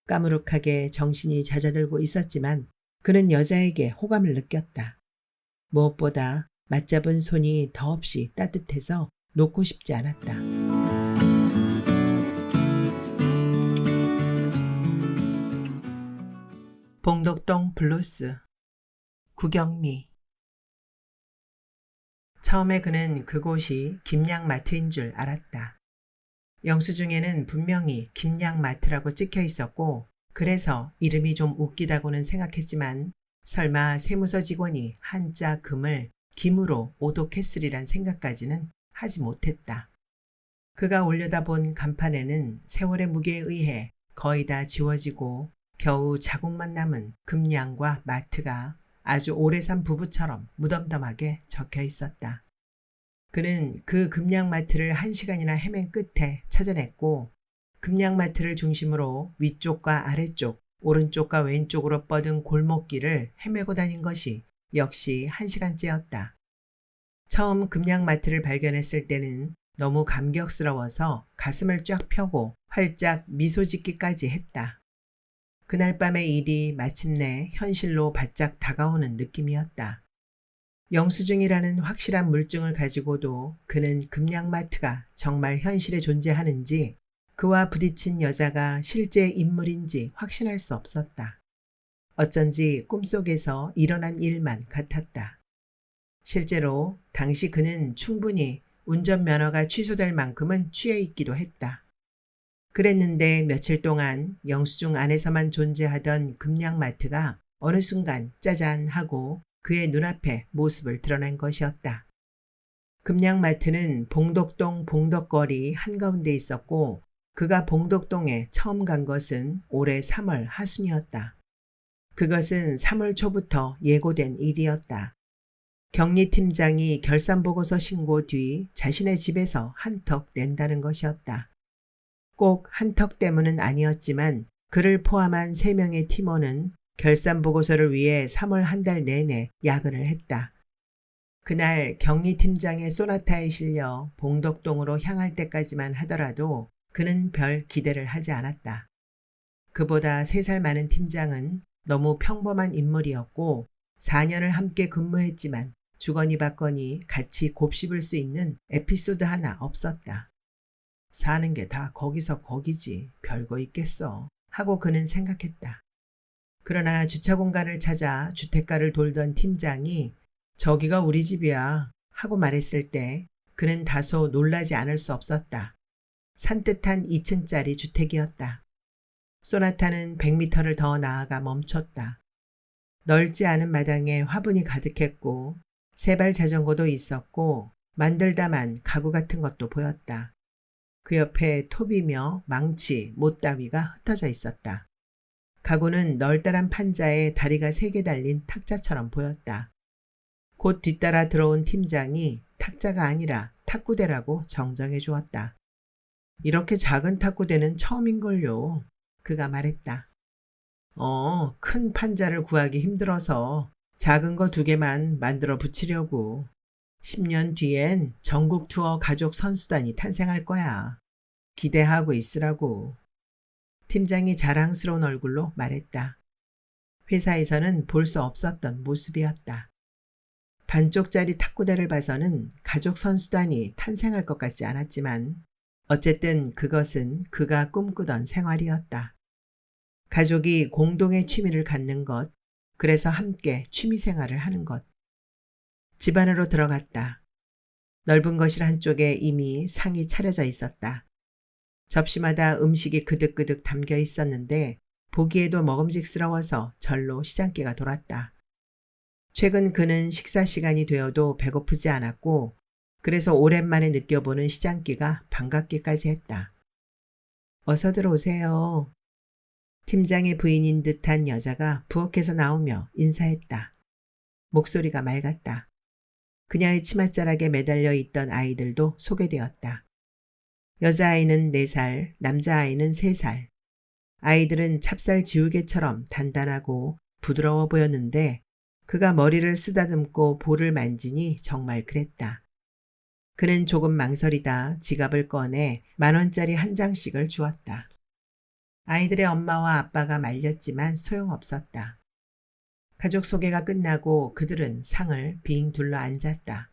까무룩하게 정신이 잦아들고 있었지만 그는 여자에게 호감을 느꼈다. 무엇보다 맞잡은 손이 더없이 따뜻해서 놓고 싶지 않았다. 봉덕동 블루스. 구경미. 처음에 그는 그곳이 김양마트인 줄 알았다. 영수증에는 분명히 김양마트라고 찍혀 있었고 그래서 이름이 좀 웃기다고는 생각했지만 설마 세무서 직원이 한자 금을 김으로 오독했으리란 생각까지는 하지 못했다. 그가 올려다본 간판에는 세월의 무게에 의해 거의 다 지워지고 겨우 자국만 남은 금양과 마트가 아주 오래 산 부부처럼 무덤덤하게 적혀 있었다. 그는 그 금양마트를 1시간이나 헤맨 끝에 찾아냈고 금양마트를 중심으로 위쪽과 아래쪽, 오른쪽과 왼쪽으로 뻗은 골목길을 헤매고 다닌 것이 역시 1시간째였다. 처음 금양마트를 발견했을 때는 너무 감격스러워서 가슴을 쫙 펴고 활짝 미소 짓기까지 했다. 그날 밤의 일이 마침내 현실로 바짝 다가오는 느낌이었다. 영수증이라는 확실한 물증을 가지고도 그는 금양마트가 정말 현실에 존재하는지 그와 부딪힌 여자가 실제 인물인지 확신할 수 없었다. 어쩐지 꿈속에서 일어난 일만 같았다. 실제로 당시 그는 충분히 운전면허가 취소될 만큼은 취해 있기도 했다. 그랬는데 며칠 동안 영수증 안에서만 존재하던 금양마트가 어느 순간 짜잔 하고 그의 눈앞에 모습을 드러낸 것이었다. 금양마트는 봉덕동 봉덕거리 한가운데 있었고 그가 봉덕동에 처음 간 것은 올해 3월 하순이었다. 그것은 3월 초부터 예고된 일이었다. 경리팀장이 결산보고서 신고 뒤 자신의 집에서 한턱 낸다는 것이었다. 꼭 한턱 때문은 아니었지만 그를 포함한 3명의 팀원은 결산보고서를 위해 3월 한 달 내내 야근을 했다. 그날 경리팀장의 소나타에 실려 봉덕동으로 향할 때까지만 하더라도 그는 별 기대를 하지 않았다. 그보다 3살 많은 팀장은 너무 평범한 인물이었고 4년을 함께 근무했지만 주거니 받거니 같이 곱씹을 수 있는 에피소드 하나 없었다. 사는 게 다 거기서 거기지 별거 있겠어 하고 그는 생각했다. 그러나 주차 공간을 찾아 주택가를 돌던 팀장이 저기가 우리 집이야 하고 말했을 때 그는 다소 놀라지 않을 수 없었다. 산뜻한 2층짜리 주택이었다. 소나타는 100m를 더 나아가 멈췄다. 넓지 않은 마당에 화분이 가득했고 세발 자전거도 있었고 만들다만 가구 같은 것도 보였다. 그 옆에 톱이며 망치, 못다위가 흩어져 있었다. 가구는 널따란 판자에 다리가 3개 달린 탁자처럼 보였다. 곧 뒤따라 들어온 팀장이 탁자가 아니라 탁구대라고 정정해 주었다. 이렇게 작은 탁구대는 처음인걸요. 그가 말했다. 큰 판자를 구하기 힘들어서 작은 거 2개만 만들어 붙이려고. 10년 뒤엔 전국 투어 가족 선수단이 탄생할 거야. 기대하고 있으라고. 팀장이 자랑스러운 얼굴로 말했다. 회사에서는 볼 수 없었던 모습이었다. 반쪽짜리 탁구대를 봐서는 가족 선수단이 탄생할 것 같지 않았지만 어쨌든 그것은 그가 꿈꾸던 생활이었다. 가족이 공동의 취미를 갖는 것, 그래서 함께 취미생활을 하는 것. 집 안으로 들어갔다. 넓은 거실 한쪽에 이미 상이 차려져 있었다. 접시마다 음식이 그득그득 담겨 있었는데 보기에도 먹음직스러워서 절로 시장기가 돌았다. 최근 그는 식사 시간이 되어도 배고프지 않았고 그래서 오랜만에 느껴보는 시장기가 반갑기까지 했다. 어서 들어오세요. 팀장의 부인인 듯한 여자가 부엌에서 나오며 인사했다. 목소리가 맑았다. 그녀의 치맛자락에 매달려 있던 아이들도 소개되었다. 여자아이는 4살, 남자아이는 3살. 아이들은 찹쌀 지우개처럼 단단하고 부드러워 보였는데 그가 머리를 쓰다듬고 볼을 만지니 정말 그랬다. 그는 조금 망설이다 지갑을 꺼내 10,000원짜리 한 장씩을 주었다. 아이들의 엄마와 아빠가 말렸지만 소용없었다. 가족 소개가 끝나고 그들은 상을 빙 둘러 앉았다.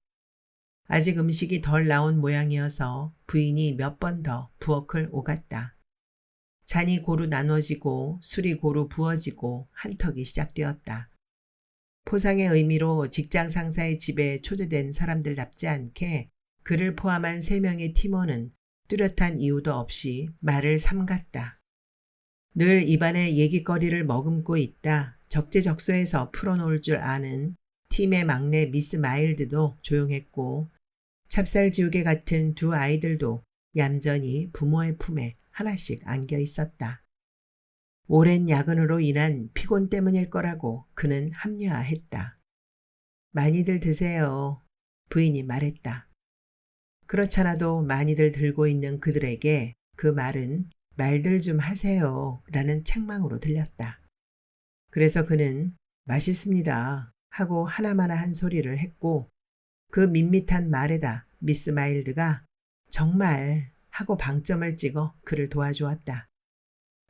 아직 음식이 덜 나온 모양이어서 부인이 몇 번 더 부엌을 오갔다. 잔이 고루 나눠지고 술이 고루 부어지고 한턱이 시작되었다. 포상의 의미로 직장 상사의 집에 초대된 사람들답지 않게 그를 포함한 3명의 팀원은 뚜렷한 이유도 없이 말을 삼갔다. 늘 입안에 얘기거리를 머금고 있다 적재적소에서 풀어놓을 줄 아는 팀의 막내 미스 마일드도 조용했고 찹쌀지우개 같은 2 아이들도 얌전히 부모의 품에 하나씩 안겨 있었다. 오랜 야근으로 인한 피곤 때문일 거라고 그는 합리화했다. 많이들 드세요. 부인이 말했다. 그렇잖아도 많이들 들고 있는 그들에게 그 말은 말들 좀 하세요 라는 책망으로 들렸다. 그래서 그는 맛있습니다 하고 하나마나 한 소리를 했고 그 밋밋한 말에다 미스 마일드가 정말 하고 방점을 찍어 그를 도와주었다.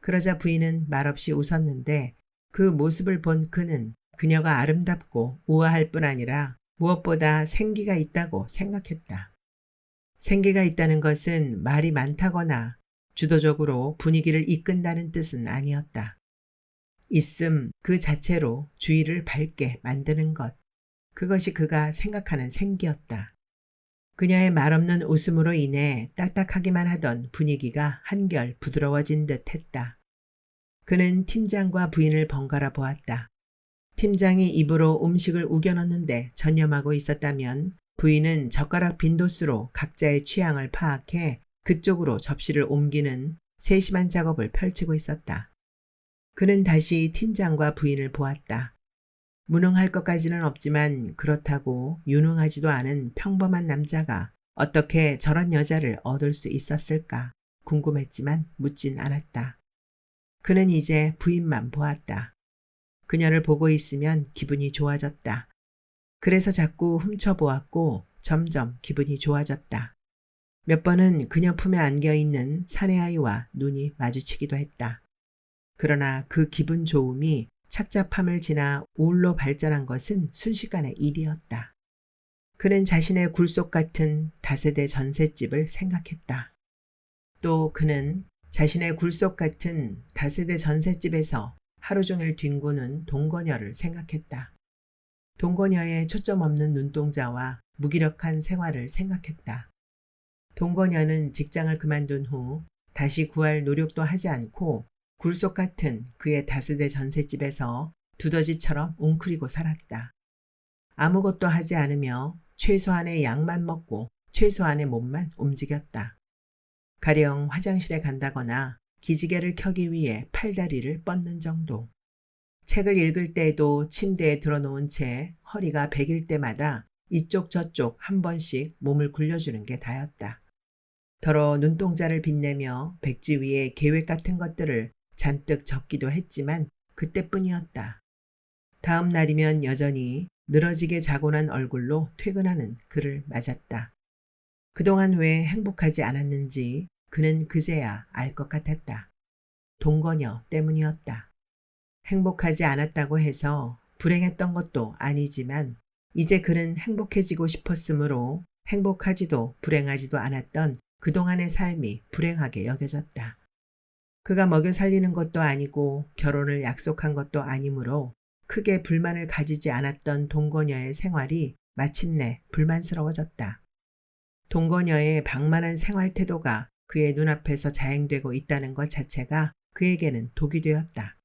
그러자 부인은 말없이 웃었는데 그 모습을 본 그는 그녀가 아름답고 우아할 뿐 아니라 무엇보다 생기가 있다고 생각했다. 생기가 있다는 것은 말이 많다거나 주도적으로 분위기를 이끈다는 뜻은 아니었다. 있음 그 자체로 주의를 밝게 만드는 것. 그것이 그가 생각하는 생기였다. 그녀의 말없는 웃음으로 인해 딱딱하기만 하던 분위기가 한결 부드러워진 듯 했다. 그는 팀장과 부인을 번갈아 보았다. 팀장이 입으로 음식을 우겨넣는데 전념하고 있었다면 부인은 젓가락 빈도수로 각자의 취향을 파악해 그쪽으로 접시를 옮기는 세심한 작업을 펼치고 있었다. 그는 다시 팀장과 부인을 보았다. 무능할 것까지는 없지만 그렇다고 유능하지도 않은 평범한 남자가 어떻게 저런 여자를 얻을 수 있었을까 궁금했지만 묻진 않았다. 그는 이제 부인만 보았다. 그녀를 보고 있으면 기분이 좋아졌다. 그래서 자꾸 훔쳐보았고 점점 기분이 좋아졌다. 몇 번은 그녀 품에 안겨있는 사내아이와 눈이 마주치기도 했다. 그러나 그 기분 좋음이 착잡함을 지나 우울로 발전한 것은 순식간의 일이었다. 그는 자신의 굴속 같은 다세대 전셋집을 생각했다. 또 그는 자신의 굴속 같은 다세대 전셋집에서 하루 종일 뒹구는 동거녀를 생각했다. 동거녀의 초점 없는 눈동자와 무기력한 생활을 생각했다. 동거녀는 직장을 그만둔 후 다시 구할 노력도 하지 않고 굴속 같은 그의 다세대 전셋집에서 두더지처럼 웅크리고 살았다. 아무것도 하지 않으며 최소한의 약만 먹고 최소한의 몸만 움직였다. 가령 화장실에 간다거나 기지개를 켜기 위해 팔다리를 뻗는 정도. 책을 읽을 때에도 침대에 들어놓은 채 허리가 베길 때마다 이쪽 저쪽 한 번씩 몸을 굴려주는 게 다였다. 더러 눈동자를 빛내며 백지 위에 계획 같은 것들을 잔뜩 적기도 했지만 그때뿐이었다. 다음 날이면 여전히 늘어지게 자고 난 얼굴로 퇴근하는 그를 맞았다. 그동안 왜 행복하지 않았는지 그는 그제야 알 것 같았다. 동거녀 때문이었다. 행복하지 않았다고 해서 불행했던 것도 아니지만 이제 그는 행복해지고 싶었으므로 행복하지도 불행하지도 않았던 그동안의 삶이 불행하게 여겨졌다. 그가 먹여 살리는 것도 아니고 결혼을 약속한 것도 아니므로 크게 불만을 가지지 않았던 동거녀의 생활이 마침내 불만스러워졌다. 동거녀의 방만한 생활 태도가 그의 눈앞에서 자행되고 있다는 것 자체가 그에게는 독이 되었다.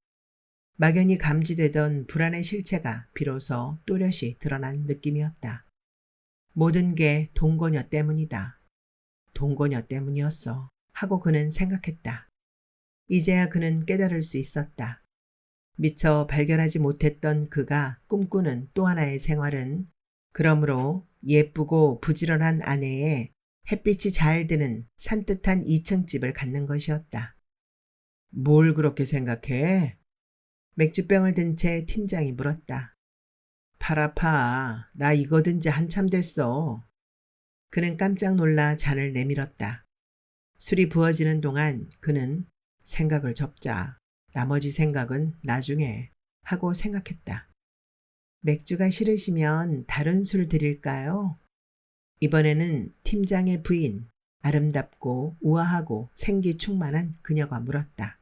막연히 감지되던 불안의 실체가 비로소 또렷이 드러난 느낌이었다. 모든 게 동거녀 때문이다. 동거녀 때문이었어 하고 그는 생각했다. 이제야 그는 깨달을 수 있었다. 미처 발견하지 못했던 그가 꿈꾸는 또 하나의 생활은 그러므로 예쁘고 부지런한 아내의 햇빛이 잘 드는 산뜻한 2층 집을 갖는 것이었다. 뭘 그렇게 생각해? 맥주병을 든 채 팀장이 물었다. 팔 아파. 나 이거 든 지 한참 됐어. 그는 깜짝 놀라 잔을 내밀었다. 술이 부어지는 동안 그는 생각을 접자. 나머지 생각은 나중에 하고 생각했다. 맥주가 싫으시면 다른 술 드릴까요? 이번에는 팀장의 부인, 아름답고 우아하고 생기 충만한 그녀가 물었다.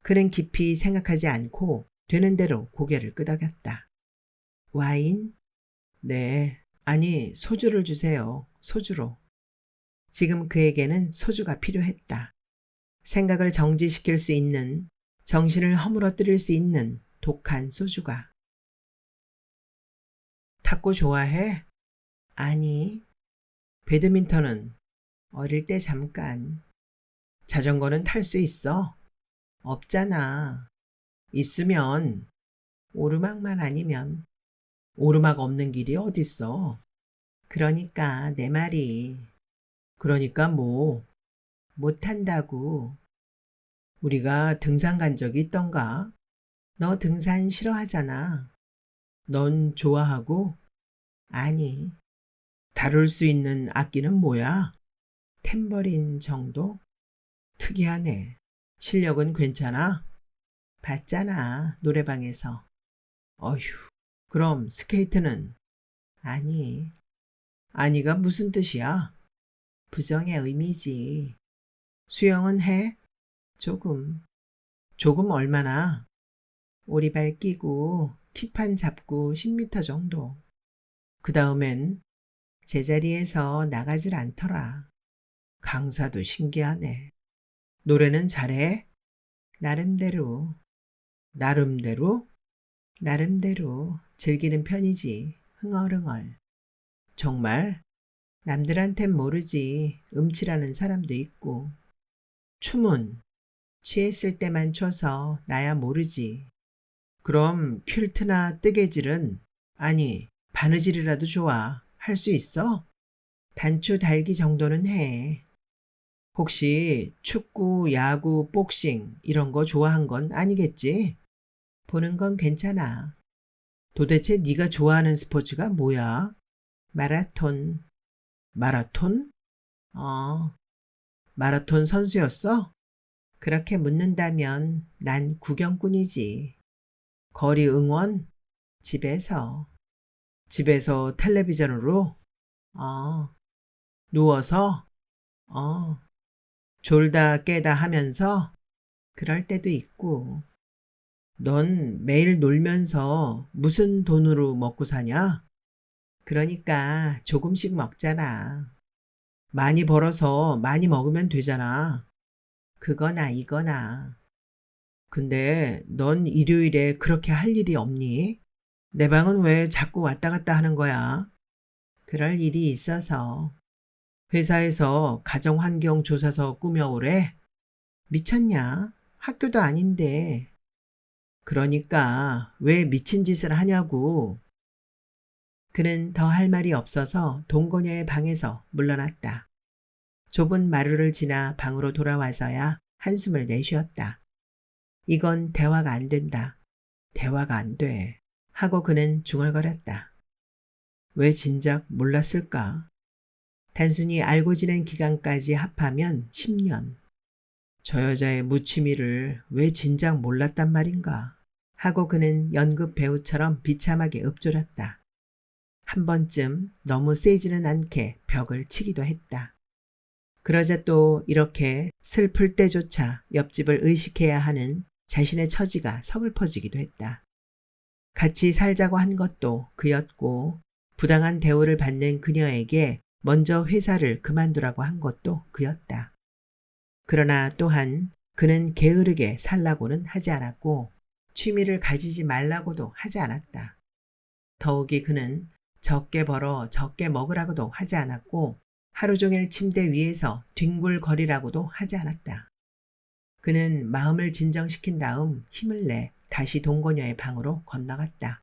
그는 깊이 생각하지 않고 되는 대로 고개를 끄덕였다. 와인? 네, 아니 소주를 주세요. 소주로. 지금 그에게는 소주가 필요했다. 생각을 정지시킬 수 있는, 정신을 허물어뜨릴 수 있는 독한 소주가. 탁구 좋아해? 아니. 배드민턴은 어릴 때 잠깐. 자전거는 탈 수 있어? 없잖아. 있으면 오르막만 아니면. 오르막 없는 길이 어딨어. 그러니까 내 말이. 그러니까 뭐 못한다고. 우리가 등산 간 적이 있던가? 너 등산 싫어하잖아. 넌 좋아하고? 아니. 다룰 수 있는 악기는 뭐야? 탬버린 정도? 특이하네. 실력은 괜찮아? 봤잖아, 노래방에서. 어휴, 그럼 스케이트는? 아니. 아니가 무슨 뜻이야? 부정의 의미지. 수영은 해? 조금. 조금 얼마나? 오리발 끼고 키판 잡고 10m 정도. 그 다음엔 제자리에서 나가질 않더라. 강사도 신기하네. 노래는 잘해? 나름대로. 나름대로? 나름대로 즐기는 편이지. 흥얼흥얼. 정말? 남들한텐 모르지. 음치라는 사람도 있고. 춤은? 취했을 때만 춰서 나야 모르지. 그럼 퀼트나 뜨개질은? 아니, 바느질이라도 좋아. 할 수 있어? 단추 달기 정도는 해. 혹시 축구, 야구, 복싱 이런 거 좋아한 건 아니겠지? 보는 건 괜찮아. 도대체 네가 좋아하는 스포츠가 뭐야? 마라톤. 마라톤? 어, 마라톤 선수였어? 그렇게 묻는다면 난 구경꾼이지. 거리 응원? 집에서. 집에서 텔레비전으로? 어. 누워서? 어. 졸다 깨다 하면서? 그럴 때도 있고. 넌 매일 놀면서 무슨 돈으로 먹고 사냐? 그러니까 조금씩 먹잖아. 많이 벌어서 많이 먹으면 되잖아. 그거나 이거나. 근데 넌 일요일에 그렇게 할 일이 없니? 내 방은 왜 자꾸 왔다 갔다 하는 거야? 그럴 일이 있어서. 회사에서 가정환경조사서 꾸며오래? 미쳤냐? 학교도 아닌데. 그러니까 왜 미친 짓을 하냐고. 그는 더 할 말이 없어서 동거녀의 방에서 물러났다. 좁은 마루를 지나 방으로 돌아와서야 한숨을 내쉬었다. 이건 대화가 안 된다. 대화가 안 돼. 하고 그는 중얼거렸다. 왜 진작 몰랐을까? 단순히 알고 지낸 기간까지 합하면 10년. 저 여자의 무치미를 왜 진작 몰랐단 말인가? 하고 그는 연극 배우처럼 비참하게 읊조렸다. 한 번쯤 너무 세지는 않게 벽을 치기도 했다. 그러자 또 이렇게 슬플 때조차 옆집을 의식해야 하는 자신의 처지가 서글퍼지기도 했다. 같이 살자고 한 것도 그였고 부당한 대우를 받는 그녀에게 먼저 회사를 그만두라고 한 것도 그였다. 그러나 또한 그는 게으르게 살라고는 하지 않았고 취미를 가지지 말라고도 하지 않았다. 더욱이 그는 적게 벌어 적게 먹으라고도 하지 않았고 하루 종일 침대 위에서 뒹굴거리라고도 하지 않았다. 그는 마음을 진정시킨 다음 힘을 내 다시 동거녀의 방으로 건너갔다.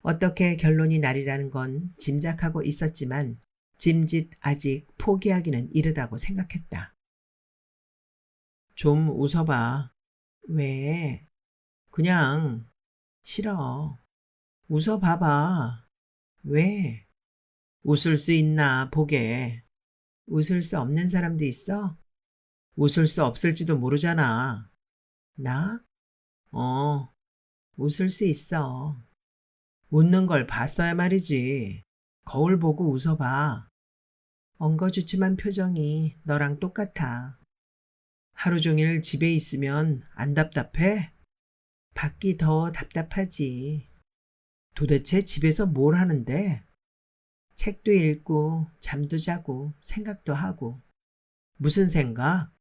어떻게 결론이 나리라는 건 짐작하고 있었지만 짐짓 아직 포기하기는 이르다고 생각했다. 좀 웃어봐. 왜? 그냥 싫어. 웃어봐봐. 왜? 웃을 수 있나 보게. 웃을 수 없는 사람도 있어? 웃을 수 없을지도 모르잖아. 나? 어, 웃을 수 있어. 웃는 걸 봤어야 말이지. 거울 보고 웃어봐. 엉거주춤한 표정이 너랑 똑같아. 하루 종일 집에 있으면 안 답답해? 밖이 더 답답하지. 도대체 집에서 뭘 하는데? 책도 읽고, 잠도 자고, 생각도 하고. 무슨 생각?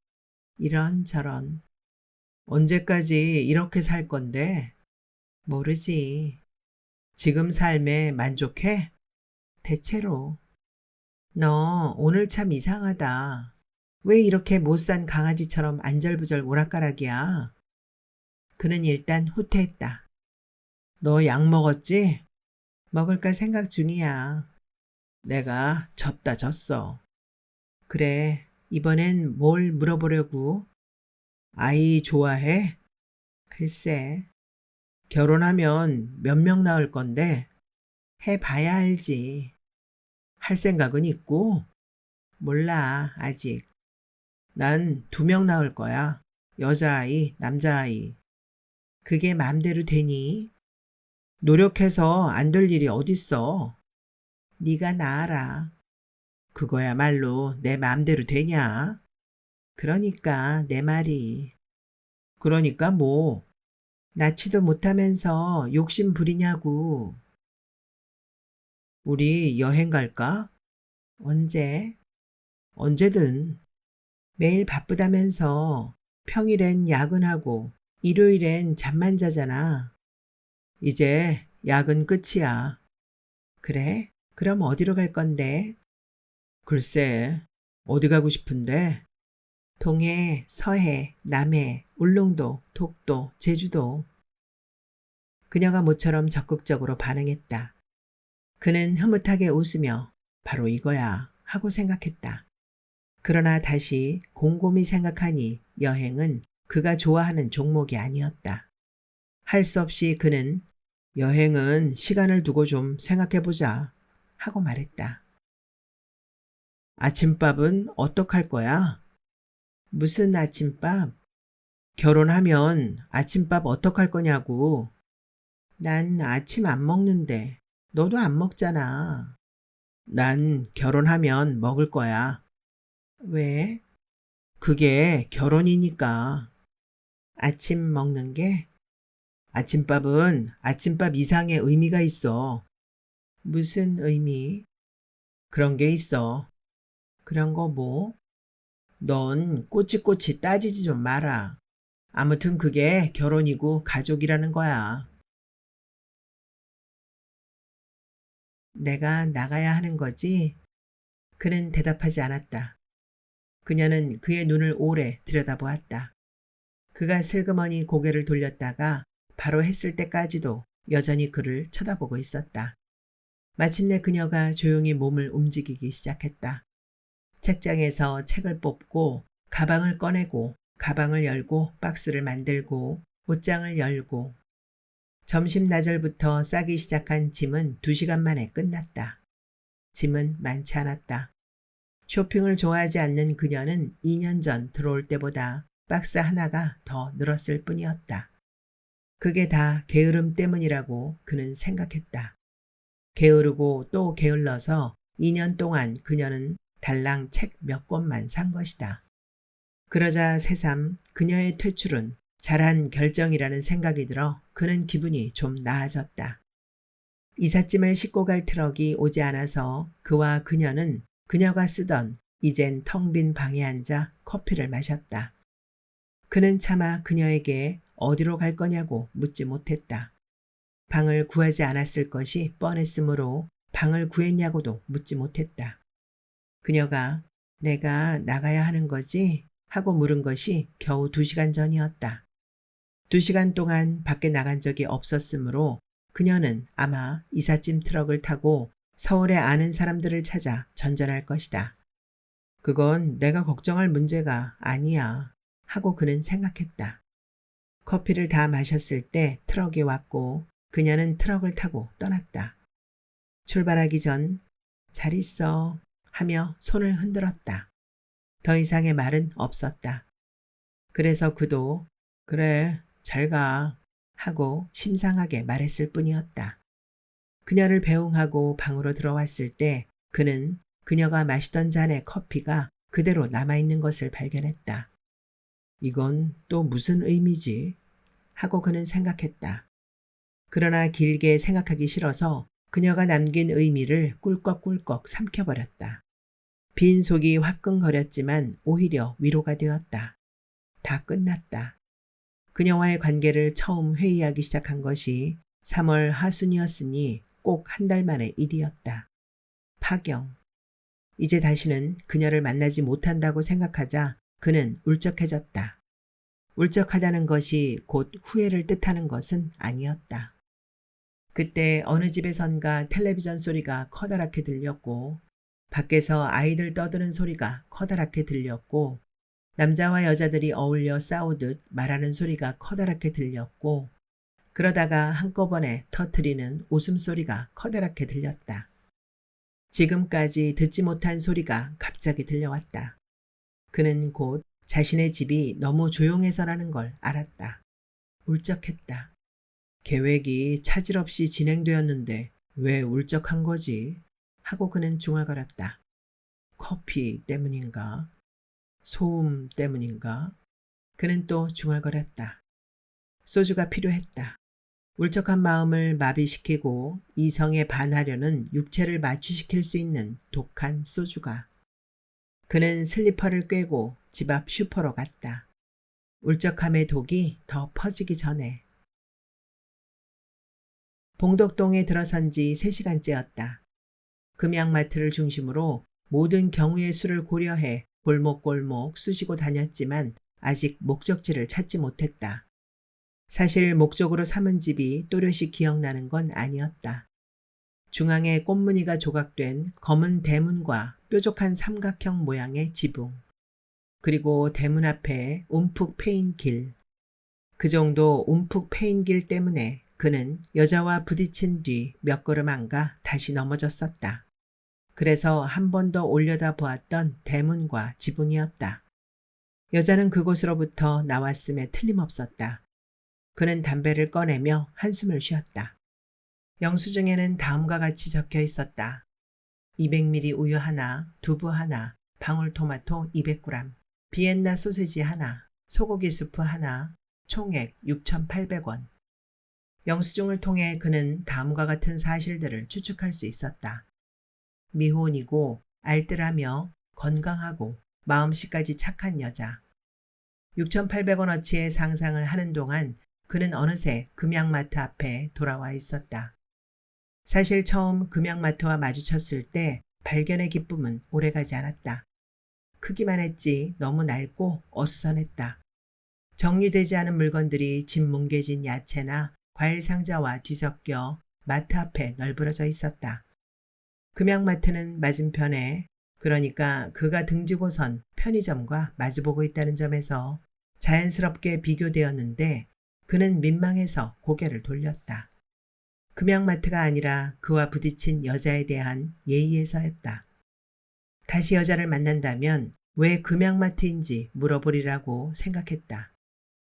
이런저런. 언제까지 이렇게 살 건데? 모르지. 지금 삶에 만족해? 대체로. 너 오늘 참 이상하다. 왜 이렇게 못 산 강아지처럼 안절부절 오락가락이야? 그는 일단 후퇴했다. 너 약 먹었지? 먹을까 생각 중이야. 내가 졌어. 그래, 이번엔 뭘 물어보려고? 아이 좋아해? 글쎄, 결혼하면 몇 명 낳을 건데 해봐야 알지. 할 생각은 있고? 몰라, 아직. 난 2명 낳을 거야. 여자아이, 남자아이. 그게 맘대로 되니? 노력해서 안 될 일이 어딨어. 네가 낳아라. 그거야말로 내 맘대로 되냐? 그러니까 내 말이. 그러니까 뭐, 낳지도 못하면서 욕심 부리냐고. 우리 여행 갈까? 언제? 언제든. 매일 바쁘다면서 평일엔 야근하고 일요일엔 잠만 자잖아. 이제 야근 끝이야. 그래? 그럼 어디로 갈 건데? 글쎄, 어디 가고 싶은데? 동해, 서해, 남해, 울릉도, 독도, 제주도. 그녀가 모처럼 적극적으로 반응했다. 그는 흐뭇하게 웃으며 바로 이거야 하고 생각했다. 그러나 다시 곰곰이 생각하니 여행은 그가 좋아하는 종목이 아니었다. 할 수 없이 그는 여행은 시간을 두고 좀 생각해보자 하고 말했다. 아침밥은 어떡할 거야? 무슨 아침밥? 결혼하면 아침밥 어떡할 거냐고. 난 아침 안 먹는데 너도 안 먹잖아. 난 결혼하면 먹을 거야. 왜? 그게 결혼이니까. 아침 먹는 게? 아침밥은 아침밥 이상의 의미가 있어. 무슨 의미? 그런 게 있어. 그런 거 뭐? 넌 꼬치꼬치 따지지 좀 마라. 아무튼 그게 결혼이고 가족이라는 거야. 내가 나가야 하는 거지? 그는 대답하지 않았다. 그녀는 그의 눈을 오래 들여다보았다. 그가 슬그머니 고개를 돌렸다가 바로 했을 때까지도 여전히 그를 쳐다보고 있었다. 마침내 그녀가 조용히 몸을 움직이기 시작했다. 책장에서 책을 뽑고 가방을 꺼내고 가방을 열고 박스를 만들고 옷장을 열고 점심 나절부터 싸기 시작한 짐은 2시간 만에 끝났다. 짐은 많지 않았다. 쇼핑을 좋아하지 않는 그녀는 2년 전 들어올 때보다 박스 하나가 더 늘었을 뿐이었다. 그게 다 게으름 때문이라고 그는 생각했다. 게으르고 또 게을러서 2년 동안 그녀는 달랑 책 몇 권만 산 것이다. 그러자 새삼 그녀의 퇴출은 잘한 결정이라는 생각이 들어 그는 기분이 좀 나아졌다. 이삿짐을 싣고 갈 트럭이 오지 않아서 그와 그녀는 그녀가 쓰던 이젠 텅 빈 방에 앉아 커피를 마셨다. 그는 차마 그녀에게 어디로 갈 거냐고 묻지 못했다. 방을 구하지 않았을 것이 뻔했으므로 방을 구했냐고도 묻지 못했다. 그녀가 내가 나가야 하는 거지? 하고 물은 것이 겨우 2시간 전이었다. 2시간 동안 밖에 나간 적이 없었으므로 그녀는 아마 이삿짐 트럭을 타고 서울에 아는 사람들을 찾아 전전할 것이다. 그건 내가 걱정할 문제가 아니야 하고 그는 생각했다. 커피를 다 마셨을 때 트럭이 왔고 그녀는 트럭을 타고 떠났다. 출발하기 전 잘 있어 하며 손을 흔들었다. 더 이상의 말은 없었다. 그래서 그도 그래, 잘 가 하고 심상하게 말했을 뿐이었다. 그녀를 배웅하고 방으로 들어왔을 때 그는 그녀가 마시던 잔의 커피가 그대로 남아있는 것을 발견했다. 이건 또 무슨 의미지? 하고 그는 생각했다. 그러나 길게 생각하기 싫어서 그녀가 남긴 의미를 꿀꺽꿀꺽 삼켜버렸다. 빈 속이 화끈거렸지만 오히려 위로가 되었다. 다 끝났다. 그녀와의 관계를 처음 회의하기 시작한 것이 3월 하순이었으니 꼭 한 달 만의 일이었다. 파경. 이제 다시는 그녀를 만나지 못한다고 생각하자 그는 울적해졌다. 울적하다는 것이 곧 후회를 뜻하는 것은 아니었다. 그때 어느 집에선가 텔레비전 소리가 커다랗게 들렸고 밖에서 아이들 떠드는 소리가 커다랗게 들렸고 남자와 여자들이 어울려 싸우듯 말하는 소리가 커다랗게 들렸고 그러다가 한꺼번에 터트리는 웃음소리가 커다랗게 들렸다. 지금까지 듣지 못한 소리가 갑자기 들려왔다. 그는 곧 자신의 집이 너무 조용해서라는 걸 알았다. 울적했다. 계획이 차질 없이 진행되었는데 왜 울적한 거지? 하고 그는 중얼거렸다. 커피 때문인가? 소음 때문인가? 그는 또 중얼거렸다. 소주가 필요했다. 울적한 마음을 마비시키고 이성에 반하려는 육체를 마취시킬 수 있는 독한 소주가. 그는 슬리퍼를 꿰고 집 앞 슈퍼로 갔다. 울적함의 독이 더 퍼지기 전에. 봉덕동에 들어선 지 3시간째였다. 금양마트를 중심으로 모든 경우의 수를 고려해 골목골목 쑤시고 다녔지만 아직 목적지를 찾지 못했다. 사실 목적으로 삼은 집이 또렷이 기억나는 건 아니었다. 중앙에 꽃무늬가 조각된 검은 대문과 뾰족한 삼각형 모양의 지붕. 그리고 대문 앞에 움푹 패인 길. 그 정도 움푹 패인 길 때문에 그는 여자와 부딪힌 뒤 몇 걸음 안 가 다시 넘어졌었다. 그래서 한 번 더 올려다 보았던 대문과 지붕이었다. 여자는 그곳으로부터 나왔음에 틀림없었다. 그는 담배를 꺼내며 한숨을 쉬었다. 영수증에는 다음과 같이 적혀 있었다. 200ml 우유 하나, 두부 하나, 방울토마토 200g, 비엔나 소세지 하나, 소고기 수프 하나, 총액 6,800원. 영수증을 통해 그는 다음과 같은 사실들을 추측할 수 있었다. 미혼이고 알뜰하며 건강하고 마음씨까지 착한 여자. 6,800원어치의 상상을 하는 동안 그는 어느새 금양마트 앞에 돌아와 있었다. 사실 처음 금양마트와 마주쳤을 때 발견의 기쁨은 오래가지 않았다. 크기만 했지 너무 낡고 어수선했다. 정리되지 않은 물건들이 짓 뭉개진 야채나 과일 상자와 뒤섞여 마트 앞에 널브러져 있었다. 금양마트는 맞은편에, 그러니까 그가 등지고선 편의점과 마주보고 있다는 점에서 자연스럽게 비교되었는데 그는 민망해서 고개를 돌렸다. 금양마트가 아니라 그와 부딪힌 여자에 대한 예의에서였다. 다시 여자를 만난다면 왜 금양마트인지 물어보리라고 생각했다.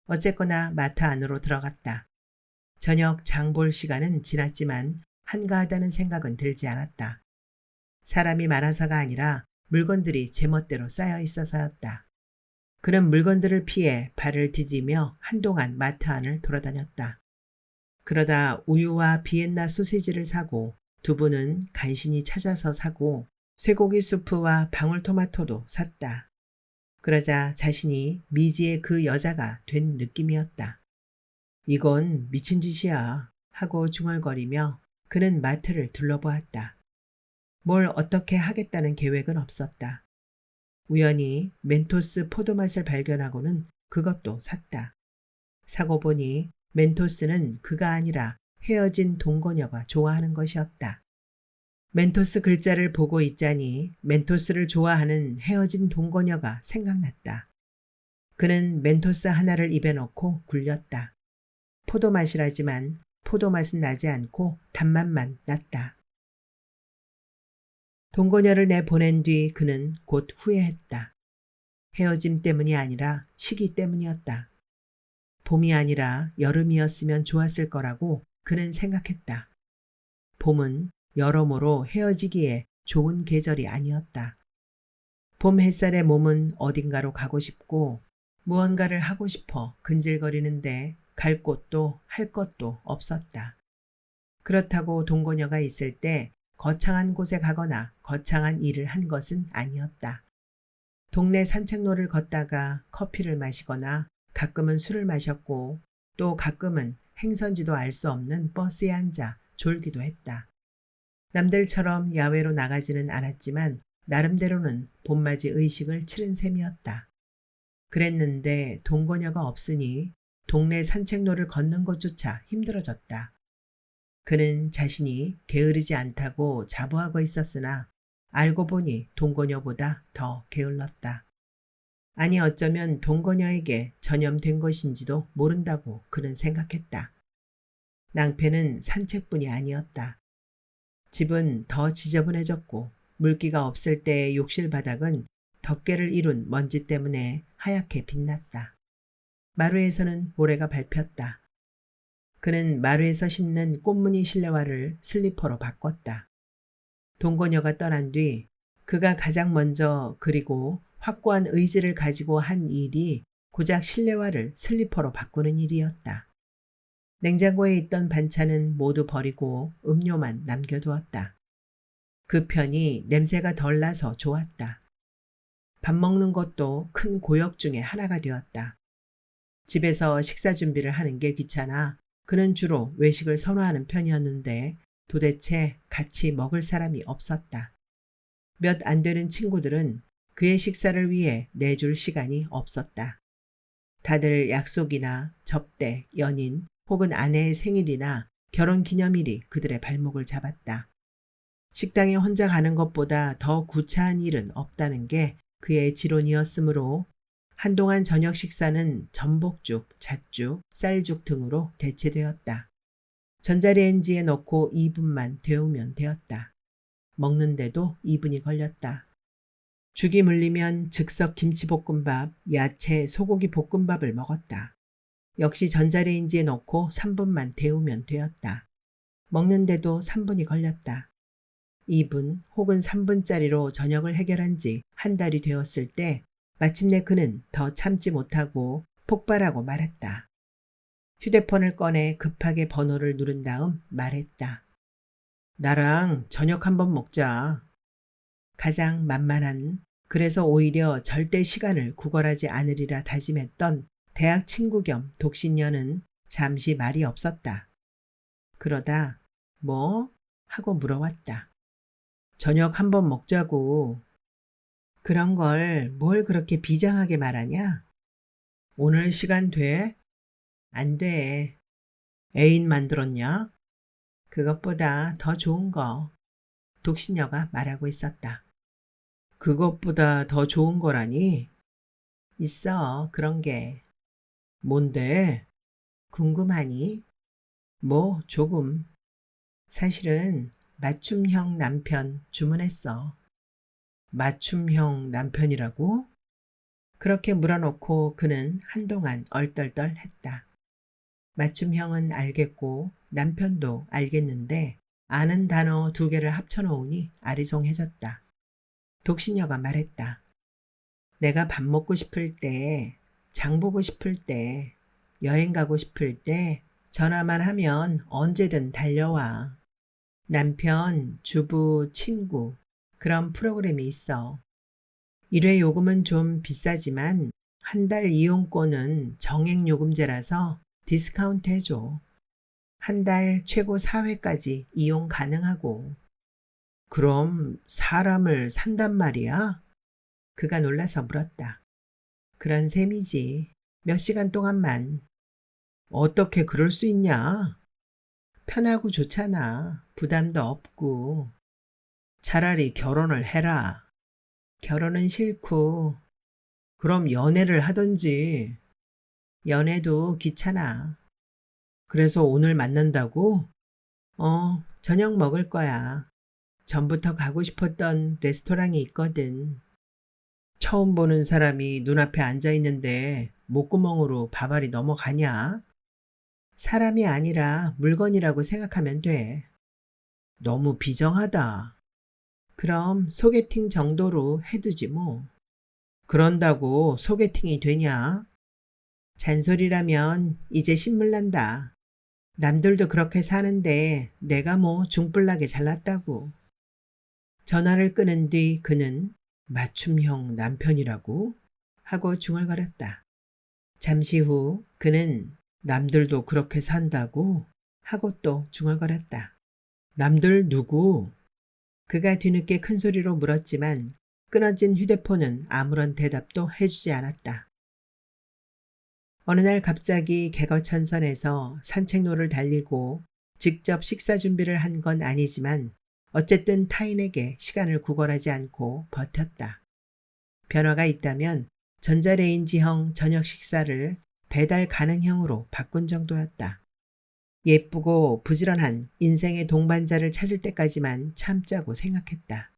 어쨌거나 마트 안으로 들어갔다. 저녁 장 볼 시간은 지났지만 한가하다는 생각은 들지 않았다. 사람이 많아서가 아니라 물건들이 제멋대로 쌓여 있어서였다. 그는 물건들을 피해 발을 디디며 한동안 마트 안을 돌아다녔다. 그러다 우유와 비엔나 소시지를 사고 두부는 간신히 찾아서 사고 쇠고기 수프와 방울토마토도 샀다. 그러자 자신이 미지의 그 여자가 된 느낌이었다. 이건 미친 짓이야 하고 중얼거리며 그는 마트를 둘러보았다. 뭘 어떻게 하겠다는 계획은 없었다. 우연히 멘토스 포도맛을 발견하고는 그것도 샀다. 사고 보니 멘토스는 그가 아니라 헤어진 동거녀가 좋아하는 것이었다. 멘토스 글자를 보고 있자니 멘토스를 좋아하는 헤어진 동거녀가 생각났다. 그는 멘토스 하나를 입에 넣고 굴렸다. 포도맛이라지만 포도맛은 나지 않고 단맛만 났다. 동거녀를 내보낸 뒤 그는 곧 후회했다. 헤어짐 때문이 아니라 시기 때문이었다. 봄이 아니라 여름이었으면 좋았을 거라고 그는 생각했다. 봄은 여러모로 헤어지기에 좋은 계절이 아니었다. 봄 햇살에 몸은 어딘가로 가고 싶고 무언가를 하고 싶어 근질거리는데 갈 곳도 할 것도 없었다. 그렇다고 동거녀가 있을 때 거창한 곳에 가거나 거창한 일을 한 것은 아니었다. 동네 산책로를 걷다가 커피를 마시거나 가끔은 술을 마셨고 또 가끔은 행선지도 알 수 없는 버스에 앉아 졸기도 했다. 남들처럼 야외로 나가지는 않았지만 나름대로는 봄맞이 의식을 치른 셈이었다. 그랬는데 동거녀가 없으니 동네 산책로를 걷는 것조차 힘들어졌다. 그는 자신이 게으르지 않다고 자부하고 있었으나 알고 보니 동거녀보다 더 게을렀다. 아니 어쩌면 동거녀에게 전염된 것인지도 모른다고 그는 생각했다. 낭패는 산책뿐이 아니었다. 집은 더 지저분해졌고 물기가 없을 때의 욕실 바닥은 덮개를 이룬 먼지 때문에 하얗게 빛났다. 마루에서는 모래가 밟혔다. 그는 마루에서 신는 꽃무늬 실내화를 슬리퍼로 바꿨다. 동거녀가 떠난 뒤 그가 가장 먼저 그리고 확고한 의지를 가지고 한 일이 고작 실내화를 슬리퍼로 바꾸는 일이었다. 냉장고에 있던 반찬은 모두 버리고 음료만 남겨두었다. 그 편이 냄새가 덜 나서 좋았다. 밥 먹는 것도 큰 고역 중에 하나가 되었다. 집에서 식사 준비를 하는 게 귀찮아 그는 주로 외식을 선호하는 편이었는데 도대체 같이 먹을 사람이 없었다. 몇 안 되는 친구들은 그의 식사를 위해 내줄 시간이 없었다. 다들 약속이나 접대, 연인 혹은 아내의 생일이나 결혼기념일이 그들의 발목을 잡았다. 식당에 혼자 가는 것보다 더 구차한 일은 없다는 게 그의 지론이었으므로 한동안 저녁 식사는 전복죽, 잣죽, 쌀죽 등으로 대체되었다. 전자레인지에 넣고 2분만 데우면 되었다. 먹는데도 2분이 걸렸다. 죽이 물리면 즉석 김치볶음밥, 야채, 소고기 볶음밥을 먹었다. 역시 전자레인지에 넣고 3분만 데우면 되었다. 먹는데도 3분이 걸렸다. 2분 혹은 3분짜리로 저녁을 해결한 지 한 달이 되었을 때 마침내 그는 더 참지 못하고 폭발하고 말았다. 휴대폰을 꺼내 급하게 번호를 누른 다음 말했다. 나랑 저녁 한번 먹자. 가장 만만한, 그래서 오히려 절대 시간을 구걸하지 않으리라 다짐했던 대학 친구 겸 독신녀는 잠시 말이 없었다. 그러다 뭐? 하고 물어왔다. 저녁 한번 먹자고. 그런 걸 뭘 그렇게 비장하게 말하냐? 오늘 시간 돼? 안 돼. 애인 만들었냐? 그것보다 더 좋은 거. 독신녀가 말하고 있었다. 그것보다 더 좋은 거라니? 있어, 그런 게. 뭔데? 궁금하니? 뭐, 조금. 사실은 맞춤형 남편 주문했어. 맞춤형 남편이라고? 그렇게 물어놓고 그는 한동안 얼떨떨했다. 맞춤형은 알겠고 남편도 알겠는데 아는 단어 2개를 합쳐놓으니 아리송해졌다. 독신녀가 말했다. 내가 밥 먹고 싶을 때, 장 보고 싶을 때, 여행 가고 싶을 때 전화만 하면 언제든 달려와. 남편, 주부, 친구 그런 프로그램이 있어. 1회 요금은 좀 비싸지만 한 달 이용권은 정액요금제라서 디스카운트 해줘. 한 달 최고 4회까지 이용 가능하고. 그럼 사람을 산단 말이야? 그가 놀라서 물었다. 그런 셈이지. 몇 시간 동안만. 어떻게 그럴 수 있냐? 편하고 좋잖아. 부담도 없고. 차라리 결혼을 해라. 결혼은 싫고. 그럼 연애를 하든지. 연애도 귀찮아. 그래서 오늘 만난다고? 저녁 먹을 거야. 전부터 가고 싶었던 레스토랑이 있거든. 처음 보는 사람이 눈앞에 앉아 있는데 목구멍으로 밥알이 넘어가냐? 사람이 아니라 물건이라고 생각하면 돼. 너무 비정하다. 그럼 소개팅 정도로 해두지 뭐. 그런다고 소개팅이 되냐? 잔소리라면 이제 신물난다. 남들도 그렇게 사는데 내가 뭐 중불나게 잘났다고. 전화를 끊은 뒤 그는 맞춤형 남편이라고 하고 중얼거렸다. 잠시 후 그는 남들도 그렇게 산다고 하고 또 중얼거렸다. 남들 누구? 그가 뒤늦게 큰 소리로 물었지만 끊어진 휴대폰은 아무런 대답도 해주지 않았다. 어느 날 갑자기 개거천선에서 산책로를 달리고 직접 식사 준비를 한 건 아니지만 어쨌든 타인에게 시간을 구걸하지 않고 버텼다. 변화가 있다면 전자레인지형 저녁 식사를 배달 가능형으로 바꾼 정도였다. 예쁘고 부지런한 인생의 동반자를 찾을 때까지만 참자고 생각했다.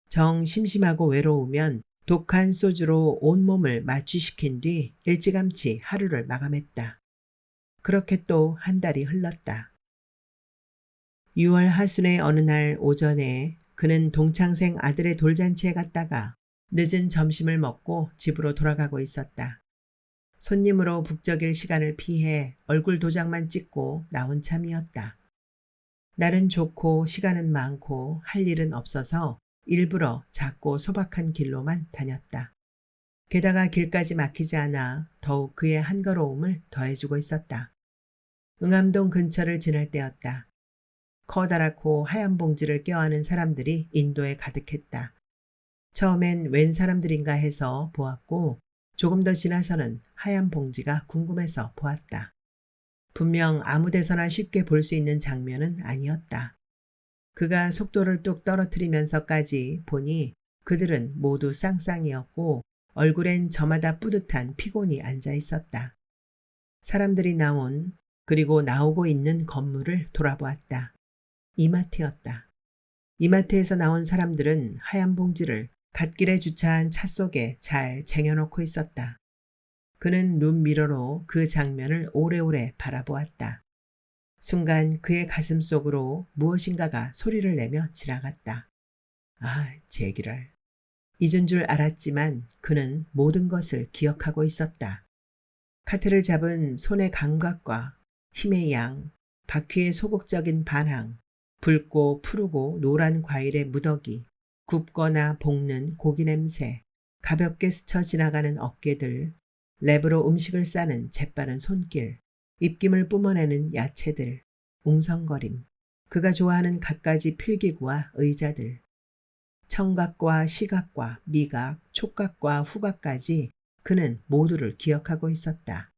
정 심심하고 외로우면 독한 소주로 온몸을 마취시킨 뒤 일찌감치 하루를 마감했다. 그렇게 또 한 달이 흘렀다. 6월 하순의 어느 날 오전에 그는 동창생 아들의 돌잔치에 갔다가 늦은 점심을 먹고 집으로 돌아가고 있었다. 손님으로 북적일 시간을 피해 얼굴 도장만 찍고 나온 참이었다. 날은 좋고 시간은 많고 할 일은 없어서 일부러 작고 소박한 길로만 다녔다. 게다가 길까지 막히지 않아 더욱 그의 한가로움을 더해주고 있었다. 응암동 근처를 지날 때였다. 커다랗고 하얀 봉지를 껴안은 사람들이 인도에 가득했다. 처음엔 웬 사람들인가 해서 보았고 조금 더 지나서는 하얀 봉지가 궁금해서 보았다. 분명 아무 데서나 쉽게 볼 수 있는 장면은 아니었다. 그가 속도를 뚝 떨어뜨리면서까지 보니 그들은 모두 쌍쌍이었고 얼굴엔 저마다 뿌듯한 피곤이 앉아 있었다. 사람들이 그리고 나오고 있는 건물을 돌아보았다. 이마트였다. 이마트에서 나온 사람들은 하얀 봉지를 갓길에 주차한 차 속에 잘 쟁여놓고 있었다. 그는 룸미러로 그 장면을 오래오래 바라보았다. 순간 그의 가슴 속으로 무엇인가가 소리를 내며 지나갔다. 아, 제기랄. 잊은 줄 알았지만 그는 모든 것을 기억하고 있었다. 카트를 잡은 손의 감각과 힘의 양, 바퀴의 소극적인 반항, 붉고 푸르고 노란 과일의 무더기, 굽거나 볶는 고기 냄새, 가볍게 스쳐 지나가는 어깨들, 랩으로 음식을 싸는 재빠른 손길, 입김을 뿜어내는 야채들, 웅성거림, 그가 좋아하는 갖가지 필기구와 의자들, 청각과 시각과 미각, 촉각과 후각까지 그는 모두를 기억하고 있었다.